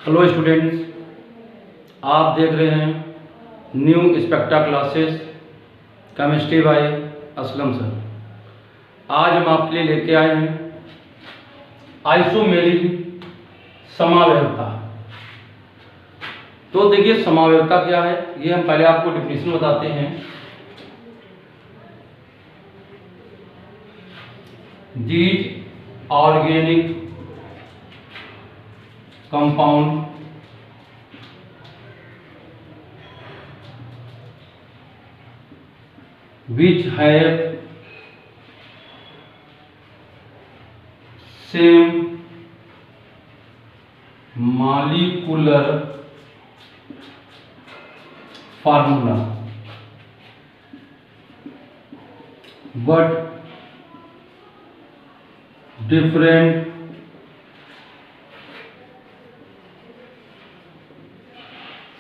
Hello students, आप देख रहे हैं new spectra classes chemistry bye Aslam sir. आज हम आपके लिए लेके आए हैं आइसोमेरिक समावयवता। तो देखिए समावयवता क्या है, ये हम पहले आपको डिफिनेशन बताते हैं। These organic compound which have same molecular formula but different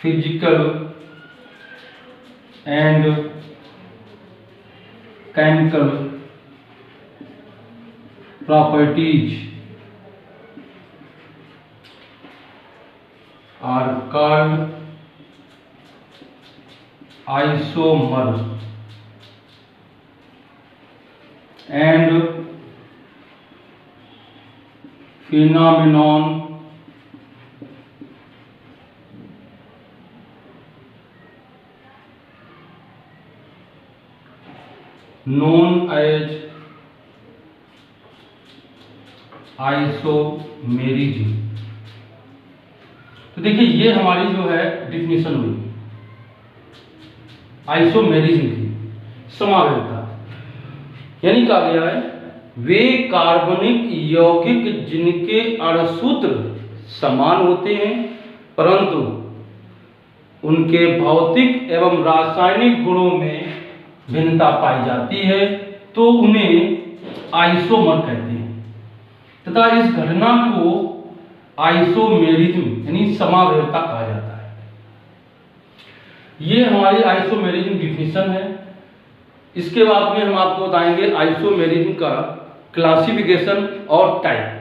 physical and chemical properties are called isomer and phenomenon known as isomerism. तो देखिए ये हमारी जो है डिफिनेशन हुई आइसोमेरिज्म की समावयवता। यानी कहा गया है वे कार्बनिक यौगिक जिनके अणुसूत्र समान होते हैं परंतु उनके भौतिक एवं रासायनिक गुणों में भिन्नता पाई जाती है तो उन्हें आइसोमर कहते हैं तथा इस घटना को आइसोमेरिज्म यानी समावयवता कहा जाता है। ये हमारी आइसोमेरिज्म डिफिनेशन है। इसके बाद में हम आपको बताएंगे आइसोमेरिज्म का क्लासिफिकेशन और टाइप।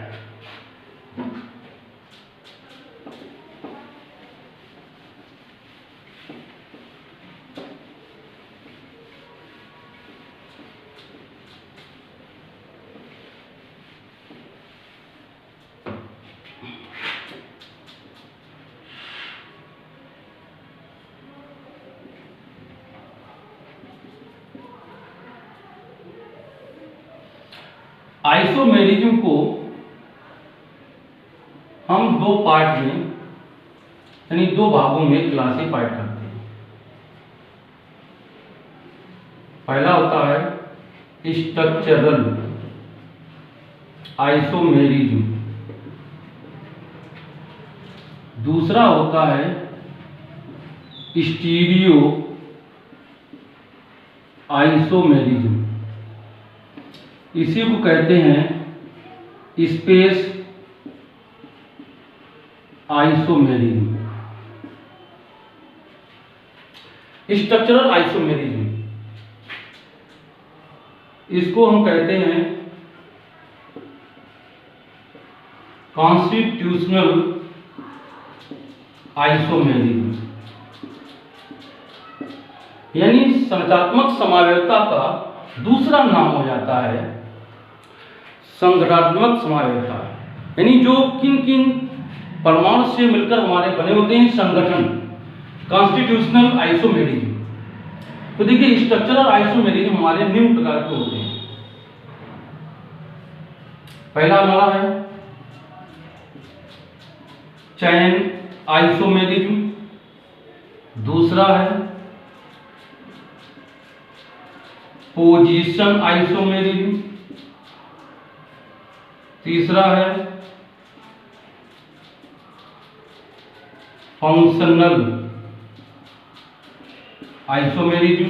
आइसोमेरिज्म को हम दो पार्ट में यानी दो भागों में क्लासिफाइड करते हैं। पहला होता है स्ट्रक्चरल आइसोमेरिज्म, दूसरा होता है स्टीरियो आइसोमेरिज्म। इसी को कहते हैं स्पेस आइसोमेरिज्म। स्ट्रक्चरल आइसोमेरिज्म इसको हम कहते हैं कॉन्स्टिट्यूशनल आइसोमेरिज्म, यानी संरचनात्मक समावयवता का दूसरा नाम हो जाता है संगठनात्मक समावयवता। यानी जो किन किन परमाणु से मिलकर हमारे बने होते हैं संगठन, कॉन्स्टिट्यूशनल आइसोमेरिज्म। तो देखिए स्ट्रक्चरल आइसोमेरिज्म हमारे निम्न प्रकार के होते हैं। पहला हमारा है चैन आइसोमेरिज्म, दूसरा है पोजीशन आइसोमेरिज्म, तीसरा है फंक्शनल आइसोमेरिज्म,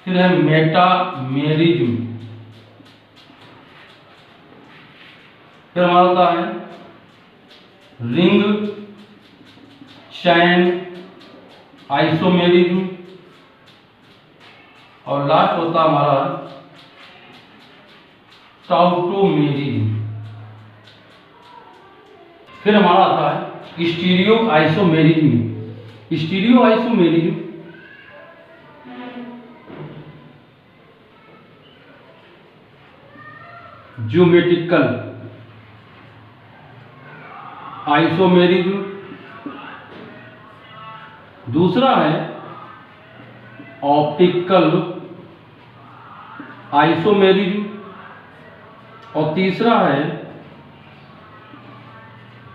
फिर है मेटामेरिज्म, फिर हमारा होता है रिंग चैन आइसोमेरिज्म और लास्ट होता हमारा टाउटोमेरिज्म। फिर हमारा आता है stereo isomerism. Stereo isomerism geometrical isomerism. दूसरा है ऑप्टिकल आइसोमेरिज्म और तीसरा है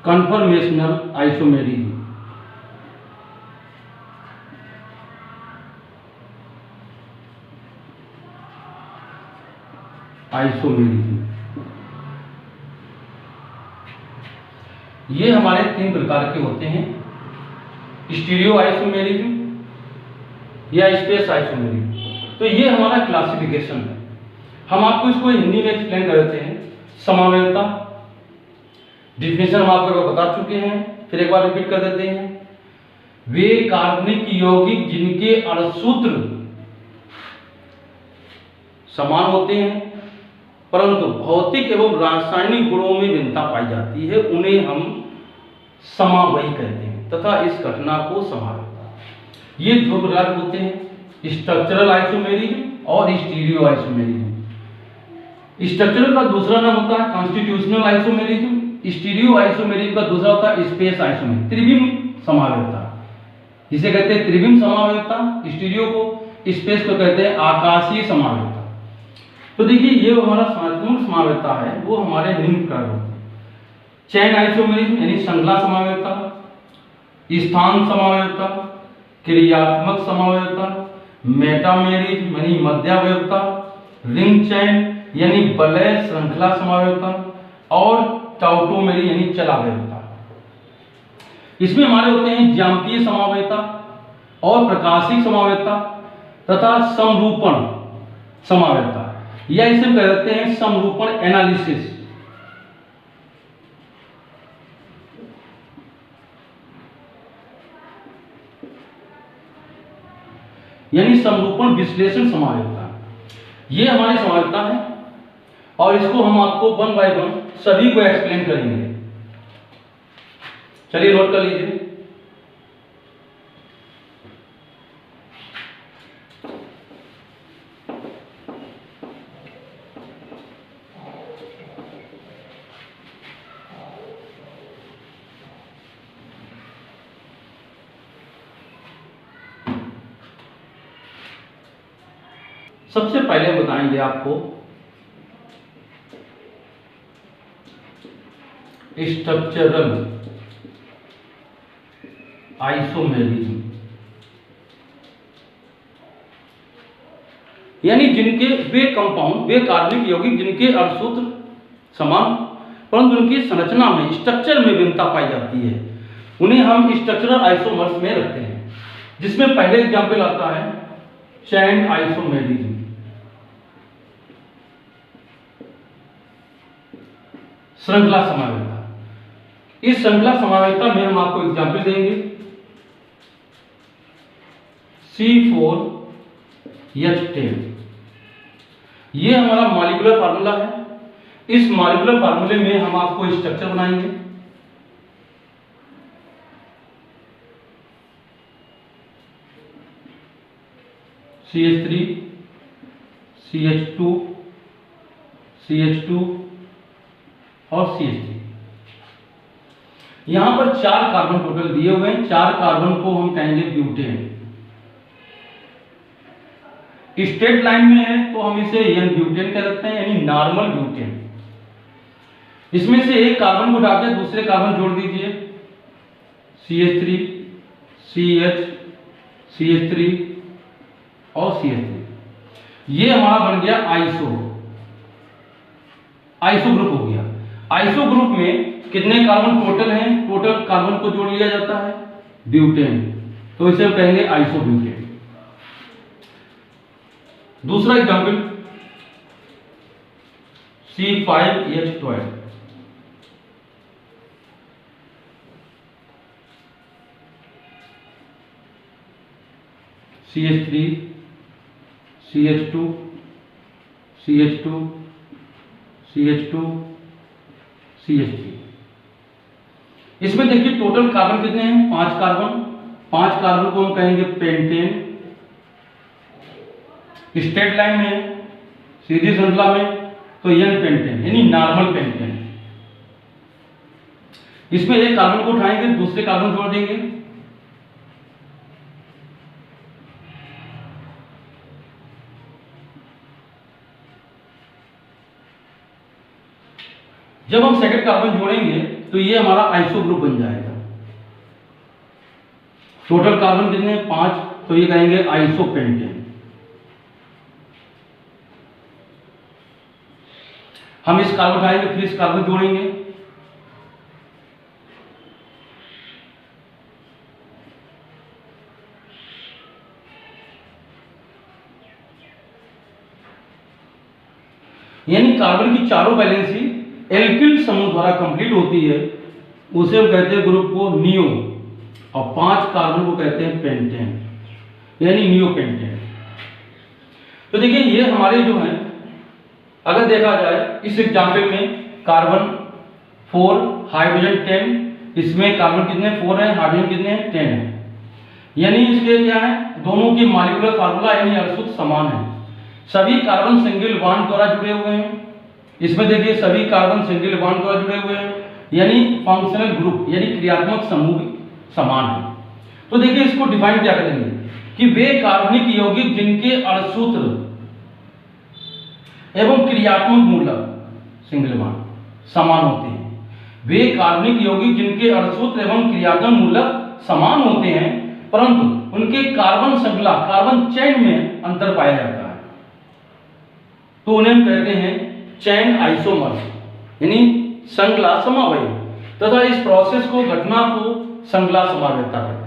कन्फर्मेशनल आइसोमेरिज्म। ये हमारे 3 प्रकार के होते हैं, स्टीरियो आइसोमेरिज्म या स्पेस आइसोमेरिज्म। तो ये हमारा क्लासिफिकेशन है। हम आपको इसको हिंदी में एक्सप्लेन कर देते हैं। समावेयता डिफिनेशन हम आपको बता चुके हैं, फिर एक बार रिपीट कर देते हैं। वे कार्बनिक यौगिक जिनके अणुसूत्र समान होते हैं परंतु भौतिक एवं रासायनिक गुणों में भिन्नता पाई जाती है, उन्हें हम समावयी कहते हैं तथा इस घटना को समावेयता। ये 2 प्रकार के होते हैं, स्ट्रक्चरल आइसोमेरिज्म और स्टीरियो आइसोमेरिज्म। स्ट्रक्चरल का दूसरा नाम होता है कॉन्स्टिट्यूशनल आइसोमेरिज्म। स्टीरियो आइसोमेरिज्म का दूसरा होता है स्पेस आइसोमेरिज्म, त्रिविम समावेयता, जिसे कहते हैं त्रिविम समावेयता। स्टीरियो को, स्पेस को कहते हैं आकाशीय समावेयता। तो देखिए ये हमारा सातवां समावेयता है, वो हमारे निम्न प्रकार होते हैं। चैन आइसोमेरिज्म यानी श्रृंखला समावेयता, स्थान समावेयता, क्रियात्मक समावेयता, मेटामेरिज्म यानी मध्यावयवता, रिंग चैन यानी वलय श्रृंखला समावेयता और टाउटोमेरी यानी चलावेयता। इसमें हमारे होते हैं ज्यामितीय समावेयता और प्रकाशिक समावेयता तथा समरूपण समावेयता, या इसे हम कहते हैं समरूपण एनालिसिस। यानी समरूपण विश्लेषण समावेयता। ये हमारी समावेयता है और इसको हम आपको 1 बाय 1 सभी को एक्सप्लेन करेंगे। चलिए नोट कर लीजिए। सबसे पहले बताएंगे आपको स्ट्रक्चरल आइसोमेरिज्म, यानी जिनके वे कंपाउंड, वे कार्बनिक यौगिक जिनके अणुसूत्र समान परंतु उनकी संरचना में, स्ट्रक्चर में भिन्नता पाई जाती है, उन्हें हम स्ट्रक्चरल आइसोमर्स में रखते हैं। जिसमें पहले एग्जांपल आता है चैन आइसोमेरिज्म। श्रृंखला समावेयता। इस श्रृंखला समावेयता में हम आपको एग्जांपल देंगे C4H10। ये हमारा मॉलिक्यूलर फार्मूला है। इस मॉलिक्यूलर फार्मूले में हम आपको स्ट्रक्चर बनाएंगे। CH3 CH2 CH2 और CH3। यहां पर 4 कार्बन टोटल दिए हुए हैं। 4 कार्बन को हम कहेंगे ब्यूटेन। स्ट्रेट लाइन में है तो हम इसे एन ब्यूटेन कह सकते हैं, यानी नॉर्मल ब्यूटेन। इसमें से एक कार्बन को उठाकर दूसरे कार्बन जोड़ दीजिए, CH3 CH CH3 और CH3। ये हमारा बन गया आइसो ग्रुप हो गया। आइसो ग्रुप में कितने कार्बन टोटल हैं? टोटल कार्बन को जोड़ लिया जाता है ब्यूटेन, तो इसे हम कहेंगे आइसो ब्यूटेन। दूसरा example C5H12। CH3 CH2 CH2 CH2 CH3। इसमें देखिए टोटल कार्बन कितने हैं, 5 कार्बन। 5 कार्बन को हम कहेंगे पेंटेन। स्ट्रेट लाइन में, सीधी श्रृंखला में, तो एन पेंटेन यानी नॉर्मल पेंटेन। इसमें एक कार्बन को उठाएंगे, दूसरे कार्बन जोड़ देंगे, जब हम सेकंड कार्बन जोड़ेंगे तो ये हमारा आइसो ग्रुप बन जाएगा। टोटल कार्बन कितने हैं, 5, तो ये कहेंगे आइसो पेंटेन। हम इस कार्बन उठाएंगे, फिर इस कार्बन जोड़ेंगे, यानी कार्बन की चारों वैलेंसी एल्किल समूह द्वारा कंप्लीट होती है, उसे हम कहते हैं ग्रुप को नियो, और 5 कार्बन को कहते हैं पेंटेन यानी नियो पेंटेन। तो देखिए ये हमारे जो हैं, अगर देखा जाए इस एग्जाम्पल में कार्बन 4, हाइड्रोजन 10, इसमें कार्बन कितने 4 हैं, हाइड्रोजन कितने हैं 10 हैं, यानी इसके क्या है, दोनों की मॉलिक्यूलर फार्मूला यानी अणुसूत्र समान है। सभी कार्बन सिंगल बॉन्ड द्वारा जुड़े हुए हैं। इसमें देखिए सभी कार्बन सिंगल बॉन्ड द्वारा जुड़े हुए हैं, यानी फंक्शनल ग्रुप यानी क्रियात्मक समूह समान है। तो देखिए इसको डिफाइन क्या करेंगे कि वे कार्बनिक यौगिक जिनके अणुसूत्र एवं क्रियात्मक मूलक सिंगल बॉन्ड समान होते हैं। वे कार्बनिक यौगिक जिनके अणुसूत्र एवं क्रियात्मक मूलक समान होते हैं, परंतु उनके कार्बन श्रृंखला कार्बन चेन में अंतर पाया जाता है, तो उन्हें हम कहते हैं चेन आइसोमर्स यानी श्रृंखला समवायी, तथा इस प्रोसेस को घटना को श्रृंखला समवेतता कहते हैं।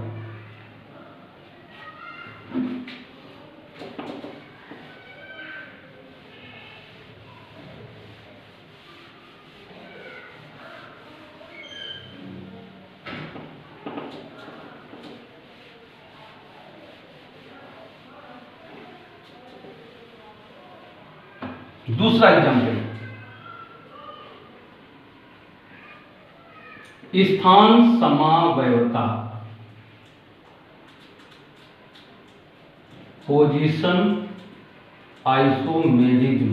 दूसरा एग्जाम्पल, स्थान समावयवता, पोजीशन आइसोमेरिज्म।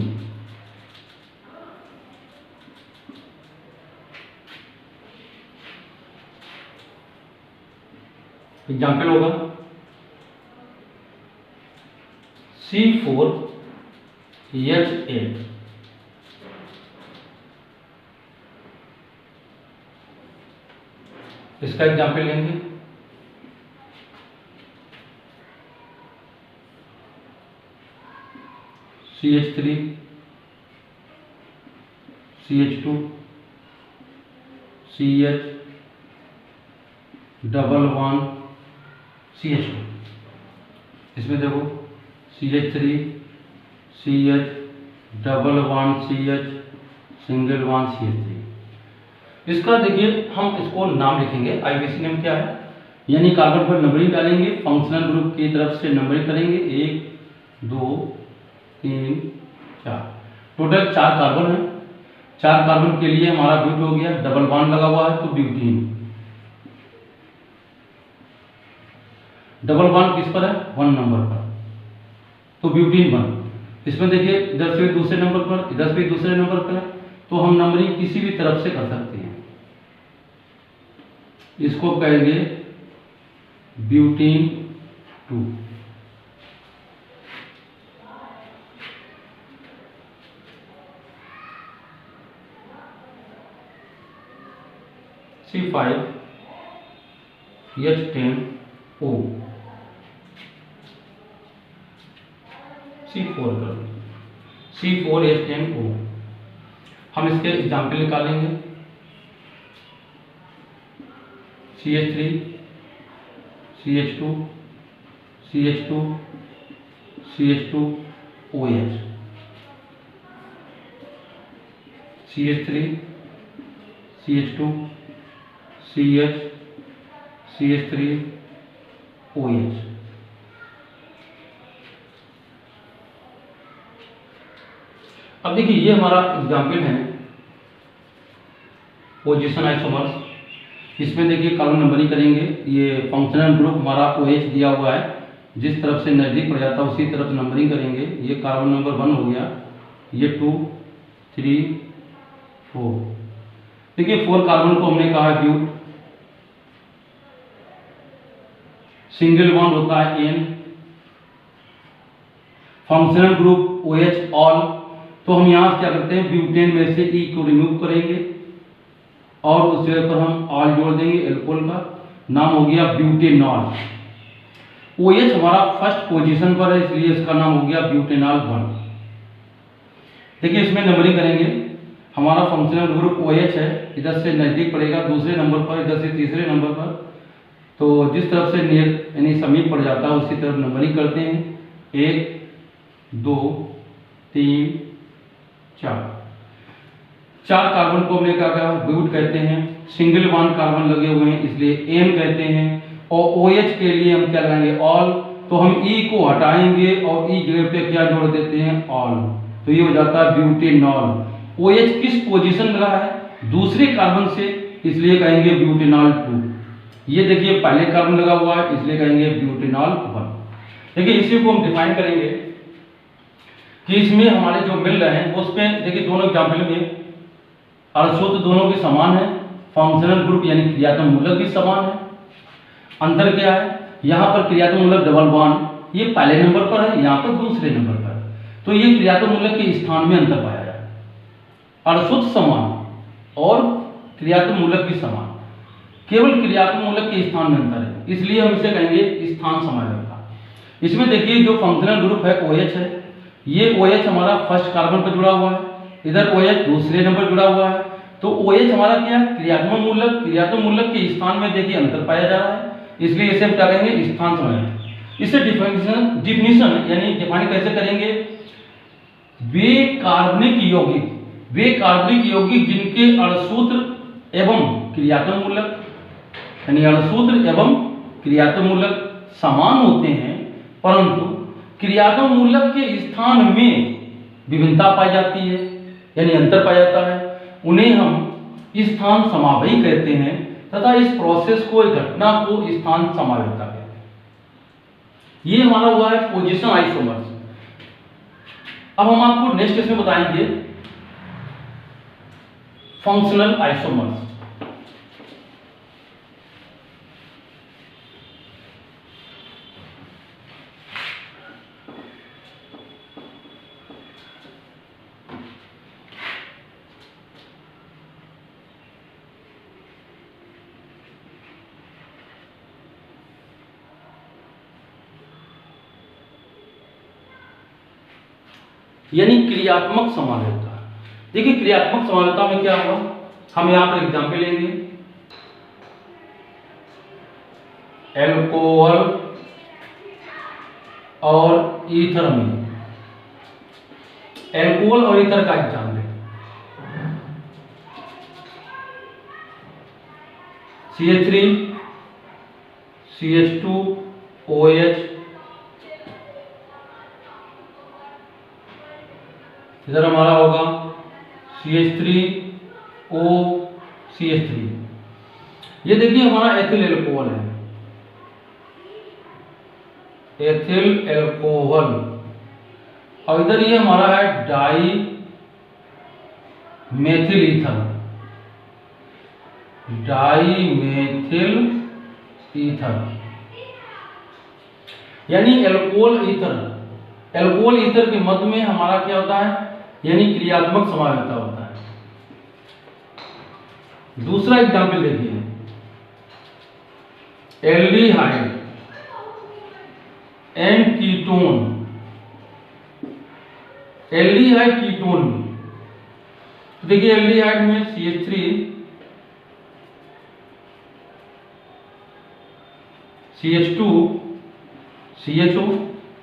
एग्जाम्पल होगा C4H8। इसका एग्जाम्पल लेंगे CH3 CH2 CH double one CH2। इसमें देखो CH3 CH double one CH single one CH3। इसका देखिए हम इसको नाम लिखेंगे, IUPAC नेम क्या है, यानी कार्बन पर नंबरिंग डालेंगे, फंक्शनल ग्रुप की तरफ से नंबरिंग करेंगे 1 2 3 4। टोटल 4 कार्बन है। 4 कार्बन के लिए हमारा ब्यूट हो गया, डबल बॉन्ड लगा हुआ है तो ब्यूटीन। डबल बॉन्ड किस पर है, 1 नंबर पर, तो ब्यूटीन 1। इसमें देखिए इधर से दूसरे नंबर पर, इधर से दूसरे नंबर पर है, तो हम नंबरिंग किसी भी तरफ से कर सकते हैं। इसको कहेंगे ब्यूटीन 2। C5H10O C4 कर C4H10O। हम इसके एग्जाम्पल निकालेंगे CH3 CH2 CH2 CH2OH CH3 CH2 CH CH3OH। अब देखिए ये हमारा एग्जाम्पल है पोजीशन आइसोमर्स। इसमें देखिए कार्बन नंबरिंग करेंगे। ये फंक्शनल ग्रुप हमारा OH दिया हुआ है, जिस तरफ से नज़दीक पड़ जाता है उसी तरफ नंबरिंग करेंगे। ये कार्बन नंबर 1 हो गया, ये 2 3 4। देखिए 4 कार्बन को हमने कहा ब्यूट, सिंगल बॉन्ड होता है N, functional group OH all. तो हम यहाँ से क्या करते हैं, ब्यूटेन में से E को रिमूव करेंगे और उस जगह पर हम ऑल जोड़ देंगे, एल्कोहल का नाम हो गया ब्यूटेनॉल। OH हमारा फर्स्ट पोजीशन पर है, इसलिए इसका नाम हो गया ब्यूटेनॉल 1। देखिए इसमें नंबरिंग करेंगे। हमारा फंक्शनल ग्रुप OH है, इधर से नजदीक पड़ेगा दूसरे नंबर पर, इधर से तीसरे नंबर पर। तो जिस तरफ से नियर यानी समीप पड़ जाता है उसी तरफ नंबरिंग करते हैं। 1 2 3 4। 4 कार्बन को हमने क्या कहा, ब्यूट कहते हैं। सिंगल बॉन्ड कार्बन लगे हुए हैं इसलिए N कहते हैं। और OH के लिए हम क्या लगाएंगे, ऑल। तो हम E को हटाएंगे और E जगह पे क्या जोड़ देते हैं, ऑल। तो ये हो जाता है ब्यूटेनॉल। OH किस पोजीशन लगा है, दूसरे कार्बन से, इसलिए कहेंगे ब्यूटेनॉल 2। ये देखिए पहले कार्बन लगा हुआ है इसलिए कहेंगे ब्यूटेनॉल 1। देखिए इसी को हम डिफाइन करेंगे कि इसमें हमारे जो मिल रहे हैं उसमें देखिए दोनों एग्जाम्पल में अड़सूत्र दोनों के समान है, फंक्शनल ग्रुप यानी क्रियात्मक मूलक भी समान है। अंतर क्या है, यहाँ पर क्रियात्मक मूलक डबल बॉन्ड ये पहले नंबर पर है, यहाँ पर दूसरे नंबर पर। तो ये क्रियात्मक मूलक के स्थान में अंतर पाया जाए। अड़सूत्र समान और क्रियात्मक मूलक भी समान, केवल क्रियात्मक मूलक के स्थान में अंतर है, इसलिए हम इसे कहेंगे स्थान समायोजकता। इसमें देखिए जो फंक्शनल ग्रुप है OH है, ये OH हमारा फर्स्ट कार्बन पर जुड़ा हुआ है, इधर OH दूसरे नंबर जुड़ा हुआ है। तो OH हमारा क्या है, क्रियात्मक मूलक। क्रियात्मक मूलक के स्थान में देखिए अंतर पाया जा रहा है, इसलिए इसे हम क्या कहेंगे, स्थान समायोजक। इसे डिफिनेशन यानी डिफाइन कैसे करेंगे, वे कार्बनिक यौगिक जिनके अणुसूत्र एवं क्रियात्मक मूलक यानी अणुसूत्र एवं क्रियात्मक मूलक समान होते हैं, परंतु क्रियात्मक मूलक के स्थान में विभिन्नता पाई जाती है यानी अंतर पाया जाता है, उन्हें हम स्थान समावयी कहते हैं तथा इस प्रोसेस को, इस घटना को स्थान समायोजकता कहते हैं। ये हमारा हुआ है पोजीशन आइसोमर्स। अब हम आपको नेक्स्ट इसमें बताएंगे फंक्शनल आइसोमर्स। यानी क्रियात्मक समानता। देखिए क्रियात्मक समानता में क्या हुआ, हम यहां पर एग्जाम्पल लेंगे। एल्कोहल और ईथर में, एल्कोहल और ईथर का एग्जाम्पल, CH3 CH2 OH, इधर हमारा होगा CH3O CH3। ये देखिए हमारा एथिल एल्कोहल है, एथिल एल्कोहल। और इधर ये हमारा है dimethyl ether, dimethyl ether. यानी एल्कोहल ईथर के मध्य में हमारा क्या होता है, यानी क्रियात्मक समानता होता है। दूसरा एग्जाम्पल देखिए, aldehyde and ketone. Aldehyde ketone में तो देखिए एल्डिहाइड में CH3 CH2 CHO,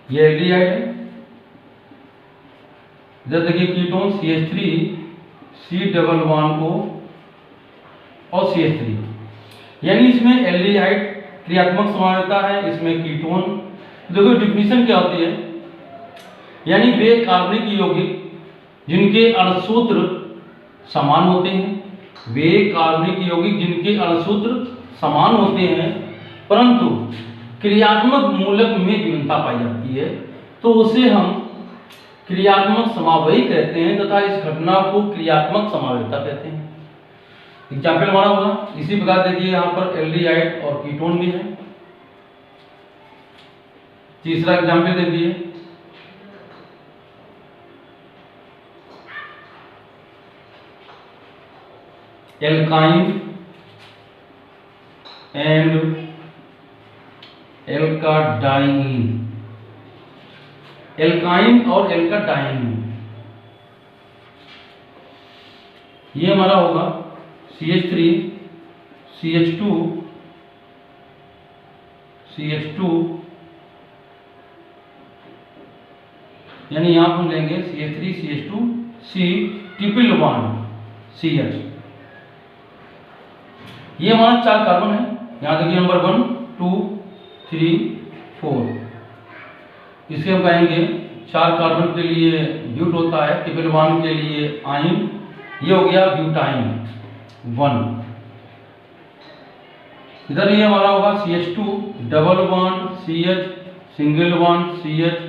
ये एल्डिहाइड है। इधर देखिए कीटोन CH3 C++O और CH3, यानी इसमें एल्डिहाइड क्रियात्मक समानता है, इसमें कीटोन। देखो डिफिनेशन क्या होती है, यानी वे कार्बनिक यौगिक जिनके अणुसूत्र समान होते हैं वे कार्बनिक यौगिक जिनके अणुसूत्र समान होते हैं परंतु क्रियात्मक मूलक में भिन्नता पाई जाती है, तो उसे हम क्रियात्मक समावयी कहते हैं तथा इस घटना को क्रियात्मक समावयिता कहते हैं। एग्जाम्पल हमारा होगा इसी प्रकार देखिए यहाँ पर एल्डिहाइड और कीटोन भी है। तीसरा एग्जाम्पल देखिए एल्काइन एंड एल्काडाइन। एल्काइन और एल्काडाइन ये हमारा होगा CH3 CH2 CH2 यानी यहां हम लेंगे CH3 CH2 C triple bond CH। ये हमारा 4 कार्बन है। यहां देखिए नंबर 1 2 3 4। इसे हम कहेंगे 4 कार्बन के लिए ब्यूट होता है, ट्रिपल बॉन्ड के लिए आइन। ये हो गया ब्यूटाइन 1। इधर ये हमारा होगा CH2 double bond CH single bond CH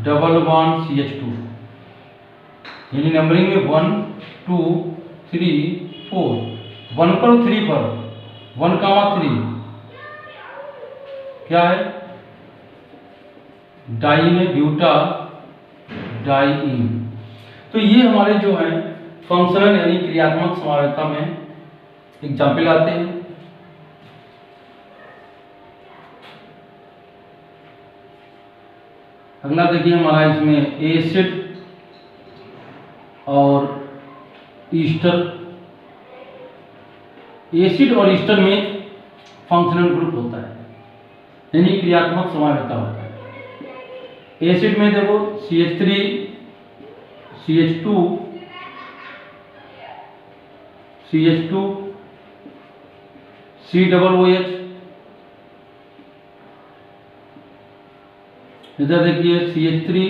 double bond CH2, यानी नंबरिंग में 1 2 3 4। 1 पर 3 पर 1,3 क्या है डाई में ब्यूटा डाईइन। तो ये हमारे जो है फंक्शनल यानी क्रियात्मक समावयिता में एग्जाम्पल आते हैं। अगला देखिए हमारा इसमें एसिड और ईस्टर। एसिड और ईस्टर में फंक्शनल ग्रुप होता है यानी क्रियात्मक समावयिता होता है। एसिड में देखो CH3 CH2 CH2 COOH। इधर देखिए CH3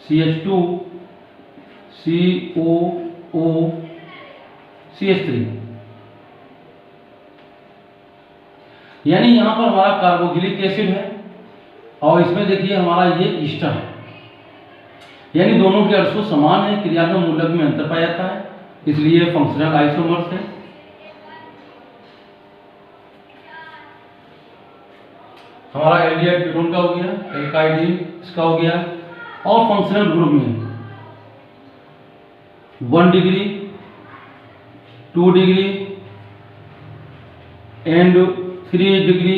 CH2 COO CH3, यानी यहां पर हमारा कार्बोक्सिलिक एसिड है और इसमें देखिए हमारा ये ईस्टर है, यानी दोनों के अणु समान है, क्रियात्मक मूलक में अंतर पाया जाता है, इसलिए फंक्शनल आइसोमर्स है। हमारा एल्डिहाइड कीटोन का हो गया, एल्काइडिन इसका हो गया। और फंक्शनल ग्रुप में 1 degree 2 degree and 3 degree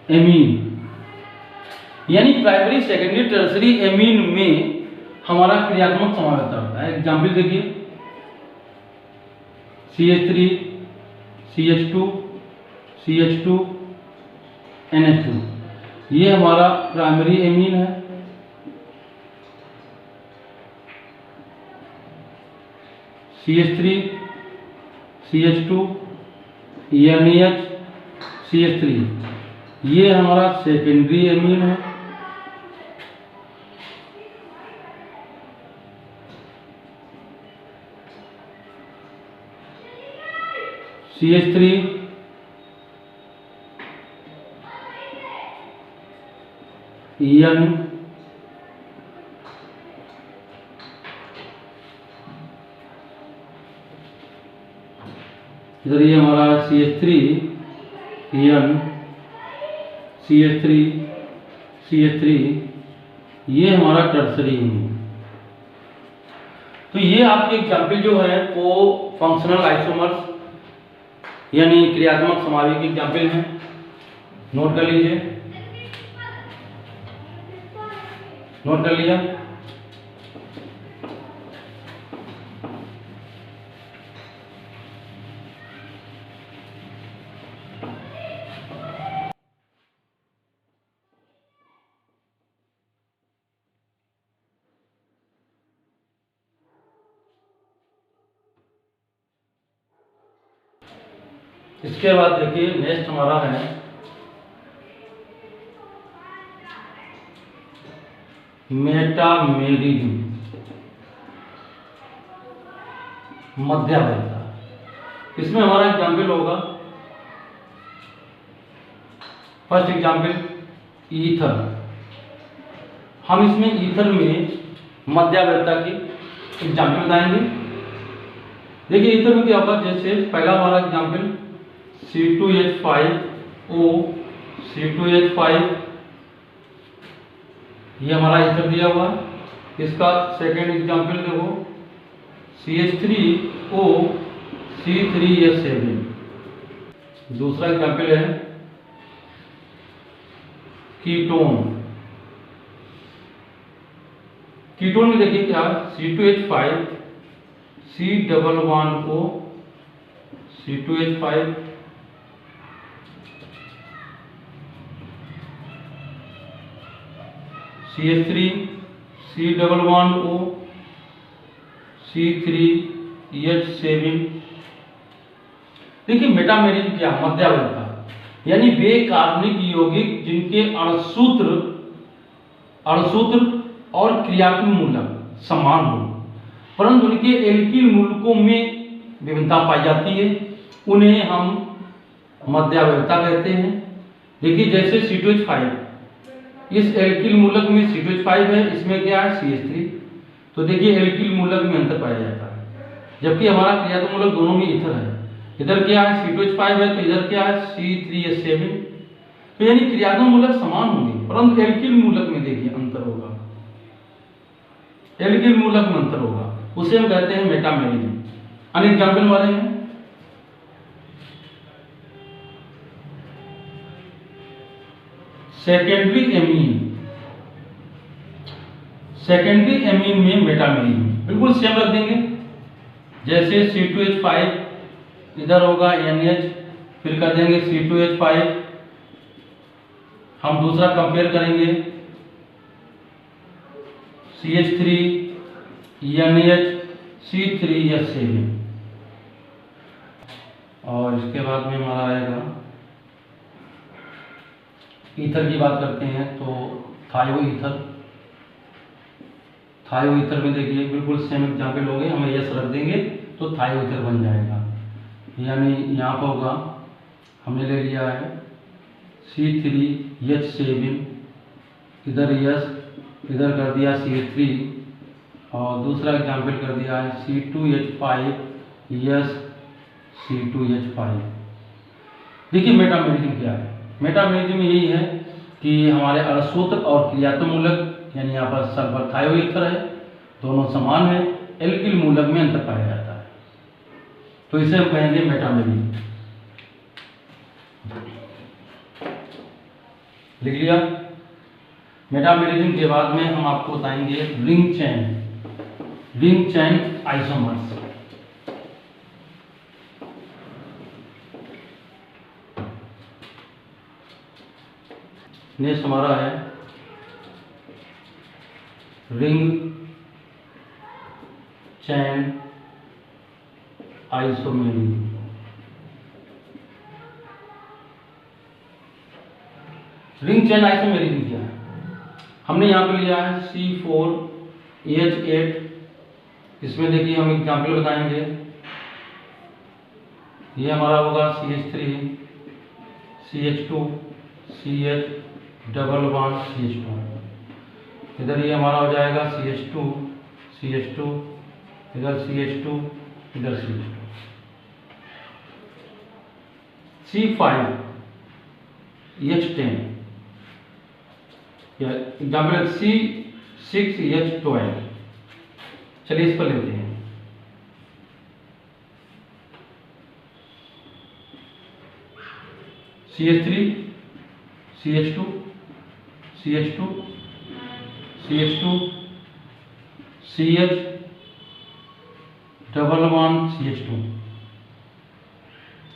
amine, यानी प्राइमरी सेकेंडरी टर्सरी एमीन में हमारा क्रियात्मक समावयिता होता है। एग्जाम्पल देखिए CH3 CH2 CH2 NH2, ये हमारा प्राइमरी एमीन है। CH3 CH2 NH CH3, ये हमारा सेकेंडरी एमीन है। CH3 EN इधर ये हमारा CH3 EN CH3 CH3, ये हमारा टर्सरी है। तो ये आपके एग्जाम्पल जो है वो फंक्शनल आइसोमर्स यानी क्रियात्मक समावयव के एग्जाम्पल हैं, नोट कर लीजिए। नोट कर लिया। इसके बाद देखिए नेक्स्ट हमारा है मेटामेरिज्म। मध्यावयवता। इसमें हमारा एग्जाम्पल होगा, फर्स्ट एग्जाम्पल ईथर। हम इसमें ईथर में मध्यावयवता की एग्जाम्पल बताएंगे। देखिए ईथर में क्या होगा, जैसे पहला हमारा एग्जाम्पल C2H5O, C2H5, ये हमारा ईथर दिया हुआ है। इसका सेकेंड एग्जाम्पल देखो CH3O, C3H7। दूसरा एग्जाम्पल है कीटोन। कीटोन में देखिए क्या, C2H5, C11O, C2H5, CH3, C11O, C3H7। देखिए मेटामेरिज्म क्या, मध्यावयवता, यानी वे कार्बनिक यौगिक जिनके अणुसूत्र और क्रियात्मक मूलक समान हो, परंतु उनके एल्किल मूलकों में विभिन्नता पाई जाती है, उन्हें हम मध्यावयवता कहते हैं। देखिए जैसे C2H5, इस एल्किल मूलक में C2H5 है, इसमें क्या है CH3, तो देखिए एल्किल मूलक में अंतर पाया जाता है। जबकि हमारा क्रियात्मक मूलक दोनों में ईथर है, इधर क्या है C2H5 है, तो इधर क्या है C3H7। तो यानी क्रियात्मक मूलक समान होंगे, परंतु एल्किल मूलक में देखिए अंतर होगा, एल्किल मूलक में अंतर होगा, उसे हम कहते हैं मेटामेरिज्म। अन्य एग्जाम्पल हमारे हैं सेकेंडरी एमीन। सेकेंडरी एमीन में मेटामेरिज्म बिल्कुल सेम रख देंगे। जैसे C2H5, इधर होगा NH, फिर कर देंगे C2H5। हम दूसरा कंपेयर करेंगे CH3, NH, C3H7। और इसके बाद में हमारा आएगा ईथर की बात करते हैं तो थायो ईथर। थायो ईथर में देखिए बिल्कुल सेम एग्जाम्पल हो गए, हम यस रख देंगे तो थायो ईथर बन जाएगा। यानी यहाँ पर होगा, हमने ले लिया है C3H7, इधर यस, इधर कर दिया CH3, और दूसरा एग्जाम्पल कर दिया है C2H5, यस C2H5। देखिए मेटामेरिज्म क्या है, मेटामेरिज्म यही है कि हमारे अणुसूत्र और क्रियात्मक मूलक, यानी यहाँ पर सल्फर थायो ईथर है, दोनों समान है, एल्किल मूलक में अंतर पाया जाता है, तो इसे हम कहेंगे मेटामेरिज्म। लिख लिया। मेटामेरिज्म के बाद में हम आपको बताएंगे रिंग चेन आइसोमर्स। नेक्स्ट हमारा है ring chain isomerism. Ring chain isomerism क्या है, हमने यहाँ पे लिया है C4H8। इसमें देखिए हम एग्जाम्पल बताएंगे, ये हमारा होगा CH3, CH2, CH double bond CH2। इधर ये हमारा हो जाएगा CH2, CH2, इधर CH2, इधर CH2। C5H10 या एग्जाम्पल C6H12। चलिए इस पर लेते हैं। CH3, CH2, CH2, CH2, CH double bond CH2।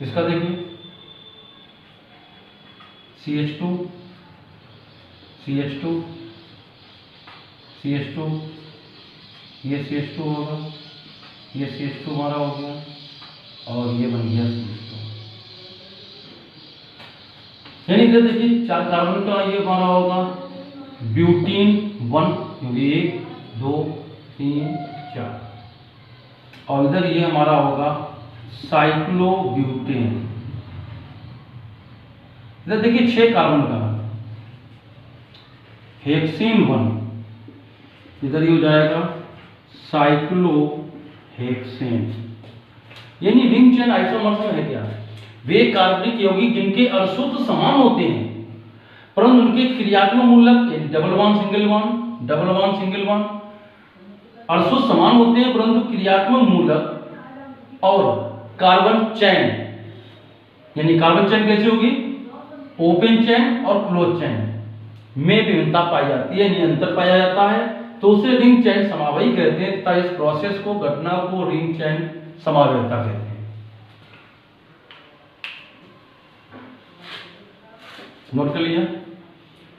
इसका देखिए CH2, CH2, CH2, ये CH2 होगा, ये CH2 हमारा हो गया, और ये बन गया CH2। यानी कि देखिए 4 कार्बन का ये हमारा होगा ब्यूटीन 1, 1 2 3 4। और इधर ये हमारा होगा साइक्लोब्यूटेन। इधर देखिए 6 कार्बन का हेक्सेन 1, इधर ये हो जाएगा साइक्लोहेक्सेन। यानी रिंग चेन आइसोमर्स में है क्या, वे कार्बनिक यौगिक जिनके अणुसूत्र समान होते हैं परंतु उनके क्रियात्मक मूलक डबल बॉन्ड सिंगल बॉन्ड अणुसूत्र समान होते हैं परंतु क्रियात्मक मूलक और कार्बन चेन, यानी कार्बन चेन कैसी होगी, ओपन चेन और क्लोज चेन में विभिन्नता पाई जाती है, यानी अंतर पाया जाता है, तो उसे रिंग चेन समावयी कहते हैं तथा इस प्रोसेस को, घटना को रिंग चेन समावयता कहते हैं। नोट कर लिया।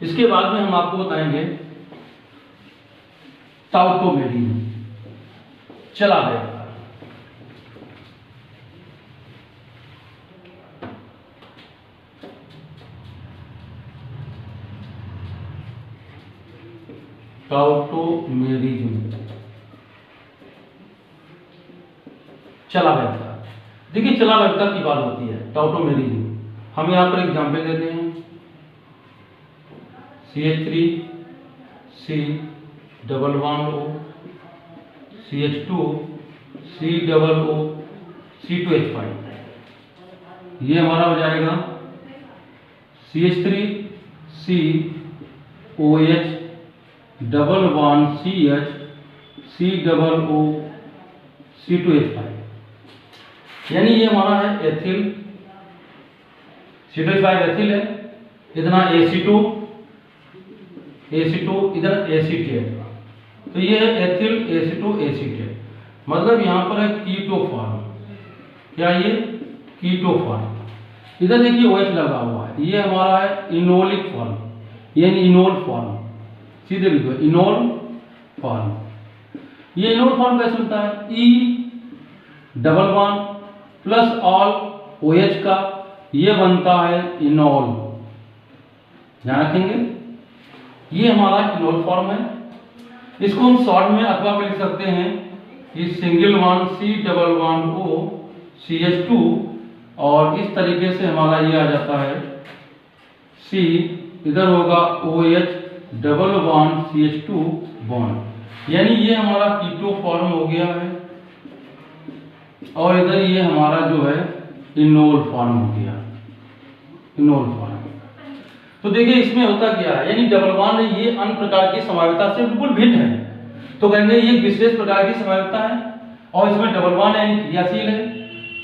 इसके बाद में हम आपको बताएंगे टाउटोमेरिन, चला गया। टाउटोमेरिज्म, चला व्यवता। देखिए चला व्यवता की बात होती है टाउटोमेरिज्म। हम यहां पर एग्जाम्पल देते हैं CH3 C double bond O, CH2 C double O C2H5, ये हमारा हो जाएगा CH3 C OH double bond CH C double O C2H5, यानी ये हमारा है एथिल, C2H5 एथिल है, इतना AC2 इधर एसीटेट, तो ये है एथिल AC2 एसीटेट, मतलब यहां पर है कीटो फॉर्म। क्या ये कीटो फॉर्म। इधर देखिए OH लगा हुआ है, ये हमारा है इनोलिक फॉर्म, यानी इनोल फॉर्म, सीधे लिखो इनोल फॉर्म। ये इनोल फॉर्म कैसे होता है, E double bond plus all OH का, ये बनता है इनोल, ध्यान रखेंगे, ये हमारा इनोल फॉर्म है। इसको हम शॉर्ट में अथवा में लिख सकते हैं कि single bond C double bond O CH2, और इस तरीके से हमारा ये आ जाता है C, इधर होगा OH double bond CH2 bond, यानी ये हमारा कीटो फॉर्म हो गया है, और इधर ये हमारा जो है इनोल फॉर्म हो गया, इनोल फॉर्म। तो देखिए इसमें होता क्या है, यानी डबल बॉन्ड ये अन्य प्रकार की समावयता से बिल्कुल भिन्न है, तो कहेंगे ये एक विशेष प्रकार की समावयता है, और इसमें डबल बॉन्ड यानी क्रियाशील है,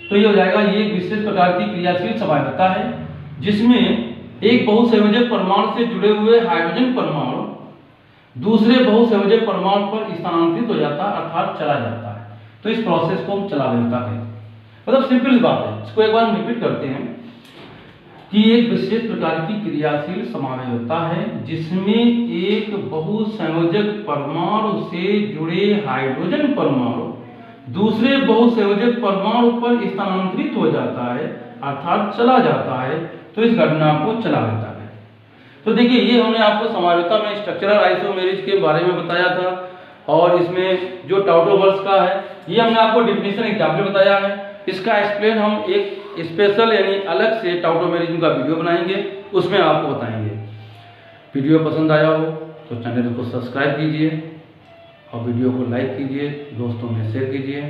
तो ये हो जाएगा ये एक विशेष प्रकार की क्रियाशील समावयता है जिसमें एक बहुसंयोजक परमाणु से जुड़े हुए हाइड्रोजन परमाणु दूसरे बहुसंयोजक परमाणु पर स्थानांतरित हो जाता है, अर्थात चला जाता है, तो इस प्रोसेस को हम चला व्यवता कहते हैं। मतलब सिंपल बात है, इसको एक बार रिपीट करते हैं कि एक विशेष प्रकार की क्रियाशील समावयता है जिसमें एक बहुसंयोजक परमाणु से जुड़े हाइड्रोजन परमाणु दूसरे बहुसंयोजक परमाणु पर स्थानांतरित हो जाता है, अर्थात चला जाता है, तो इस घटना को चला व्यवता है। तो देखिए ये हमने आपको समावयता में स्ट्रक्चरल आइसोमेरिज के बारे में बताया था, और इसमें जो टाउटोमर्स का है ये हमने आपको डिफिनेशन एग्जाम्पल बताया है। इसका एक्सप्लेन हम एक स्पेशल यानी अलग से टाउटोमेरिज्म का वीडियो बनाएंगे, उसमें आपको बताएंगे। वीडियो पसंद आया हो तो चैनल को सब्सक्राइब कीजिए और वीडियो को लाइक कीजिए, दोस्तों में शेयर कीजिए।